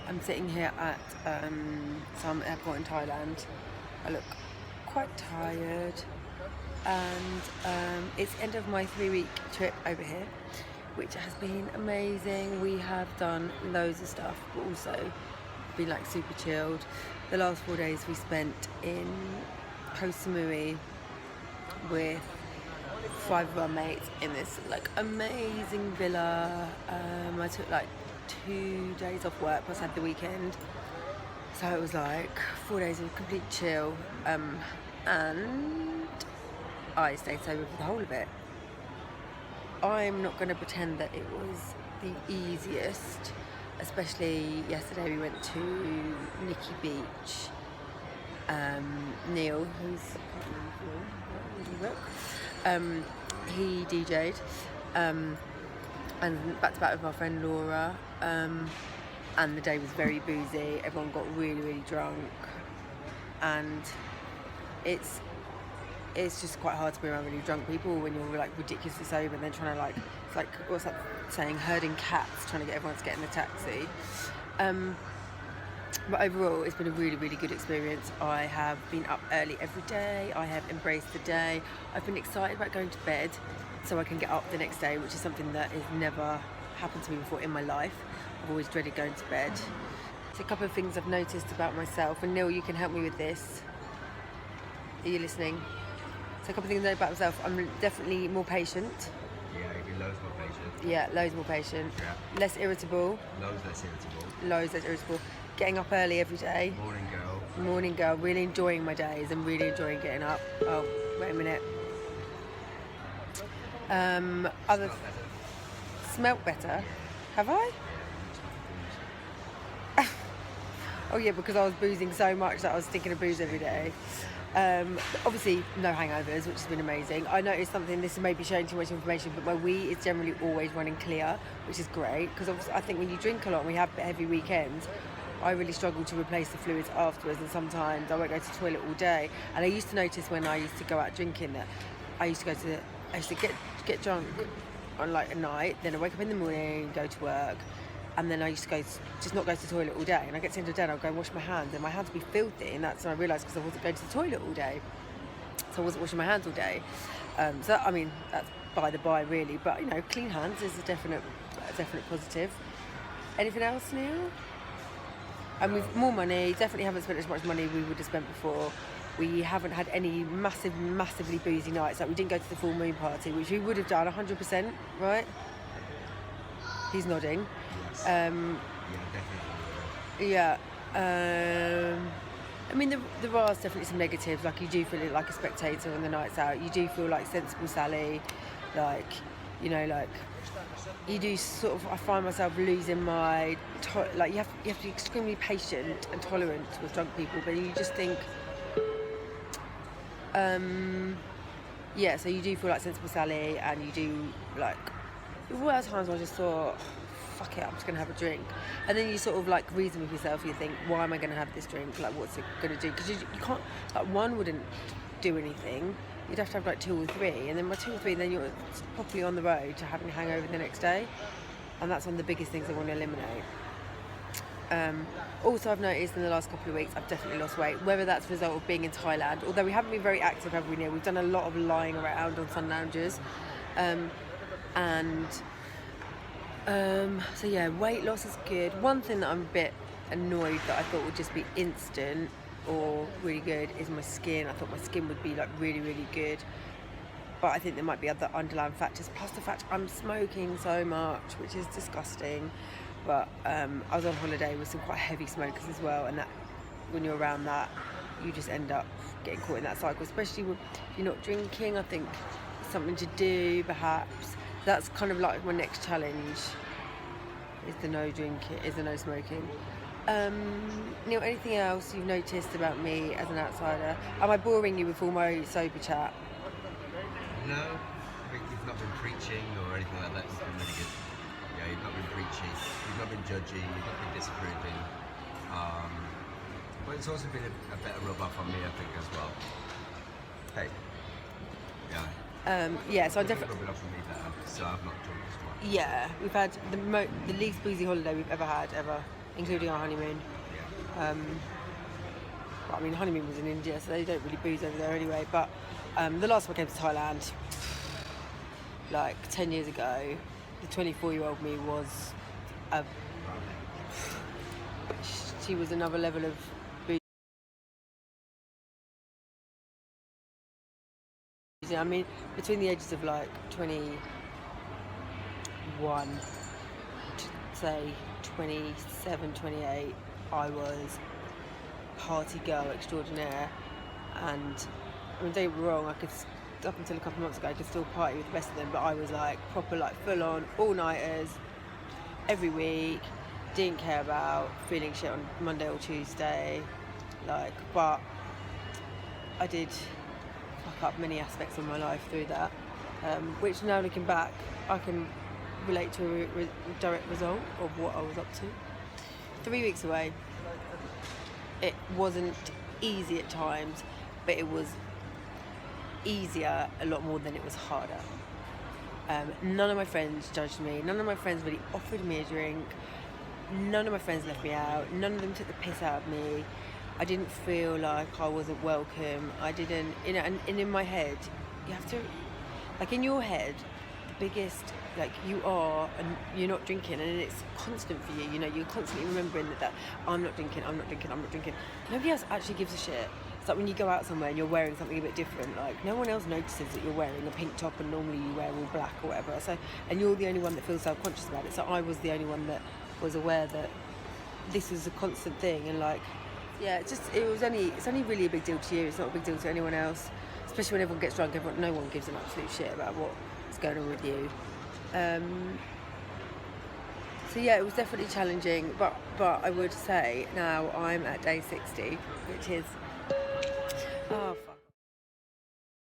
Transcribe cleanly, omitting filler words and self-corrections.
I'm sitting here at some airport in Thailand. I look quite tired, and it's the end of my 3-week trip over here, which has been amazing. We have done loads of stuff, but also been like super chilled. The last 4 days we spent in Koh Samui with 5 of our mates in this like amazing villa. I took like 2 days off work, plus had the weekend, so it was like 4 days of complete chill, and I stayed sober for the whole of it. I'm not going to pretend that it was the easiest, especially yesterday. We went to Nikki Beach. Neil, who's he DJ'd, and back to back with my friend Laura, and the day was very boozy. Everyone got really drunk, and it's just quite hard to be around really drunk people when you're like ridiculously sober and then trying to it's like, what's that saying, herding cats, trying to get everyone to get in the taxi. But overall, it's been a really good experience. I have been up early every day. I have embraced the day. I've been excited about going to bed so I can get up the next day, which is something that has never happened to me before in my life. I've always dreaded going to bed. So a couple of things I've noticed about myself, and Neil, you can help me with this. Are you listening? So a couple of things I know about myself. I'm definitely more patient. Yeah, you'd be loads more patient. Yeah, loads more patient. Yeah. Less irritable. Loads less irritable. Loads less irritable. Getting up early every day. Morning girl. Morning girl. Really enjoying my days and really enjoying getting up. Oh, wait a minute. Other smelt better. Have I? Oh yeah, because I was boozing so much that I was stinking of booze every day. Obviously no hangovers, which has been amazing. I noticed something, this may be showing too much information, but my wee is generally always running clear, which is great, because obviously I think when you drink a lot and we have heavy weekends, I really struggle to replace the fluids afterwards, and sometimes I won't go to the toilet all day. And I used to notice when I used to go out drinking that I used to get drunk on like a night, then I wake up in the morning, go to work, and then I used to just not go to the toilet all day. And I get to the end of the day and I'll go and wash my hands, and my hands would be filthy, and that's when I realised, because I wasn't going to the toilet all day, so I wasn't washing my hands all day. So I mean, that's by the by really, but you know, clean hands is a definite positive. Anything else, Neil? And we've more money, definitely haven't spent as much money we would have spent before. We haven't had any massively boozy nights. Like, we didn't go to the full moon party, which we would have done 100%, right? He's nodding. Yes. Yeah. I mean, there are definitely some negatives. Like, you do feel like a spectator on the nights out. You do feel like sensible Sally. Like, you know, like, you do sort of, I find myself losing my, like, you have to be extremely patient and tolerant with drunk people, but you just think, yeah, so you do feel like sensible Sally, and you do, like, there were times where I just thought, fuck it, I'm just going to have a drink. And then you sort of, like, reason with yourself, you think, why am I going to have this drink? Like, what's it going to do? Because you can't, like, one wouldn't do anything. You'd have to have, like, 2 or 3. And then by 2 or 3, then you're properly on the road to having a hangover the next day. And that's one of the biggest things I want to eliminate. Also, I've noticed in the last couple of weeks, I've definitely lost weight. Whether that's a result of being in Thailand, although we haven't been very active, have we, Neil? We've done a lot of lying around on sun lounges. So yeah, weight loss is good. One thing that I'm a bit annoyed that I thought would just be instant or really good is my skin. I thought my skin would be like really good, but I think there might be other underlying factors, plus the fact I'm smoking so much, which is disgusting. But I was on holiday with some quite heavy smokers as well, and that when you're around that, you just end up getting caught in that cycle, especially if you're not drinking. I think it's something to do, perhaps. That's kind of like my next challenge, is the no drinking, is the no smoking. Neil, anything else you've noticed about me as an outsider? Am I boring you with all my sober chat? No, I think you've not been preaching or anything like that. It's been really good. Yeah, you've not been preaching, you've not been judging, you've not been disapproving. But it's also been a better rub off on me, I think, as well. Hey. Yeah. Yeah, so I definitely. Rubbing off on me better, so I've not drunk as much. Yeah, we've had the least boozy holiday we've ever had, ever, including our honeymoon. Yeah. Well, I mean, honeymoon was in India, so they don't really booze over there anyway. But the last time I came to Thailand, like 10 years ago, the 24-year-old me was a she was another level of booze. I mean, between the ages of like 21 to say 27, 28, I was party girl extraordinaire. And I mean, don't get me wrong, I could, up until a couple of months ago, I could still party with the best of them, but I was like proper, like full on, all-nighters, every week, didn't care about feeling shit on Monday or Tuesday, like, but I did fuck up many aspects of my life through that, which now looking back, I can relate to a direct result of what I was up to. 3 weeks away, it wasn't easy at times, but it was easier a lot more than it was harder. None of my friends judged me, none of my friends really offered me a drink, none of my friends left me out, none of them took the piss out of me. I didn't feel like I wasn't welcome. I didn't, you know, and in my head, you have to, like in your head, the biggest, like you are, and you're not drinking, and it's constant for you, you know, you're constantly remembering that I'm not drinking, I'm not drinking, I'm not drinking. Nobody else actually gives a shit. It's like when you go out somewhere and you're wearing something a bit different, like no one else notices that you're wearing a pink top and normally you wear all black or whatever, so, and you're the only one that feels self-conscious about it. So I was the only one that was aware that this was a constant thing, and like, yeah, it's only really a big deal to you. It's not a big deal to anyone else, especially when everyone gets drunk. No one gives an absolute shit about what's going on with you. So yeah, it was definitely challenging, but I would say now I'm at day 60, which is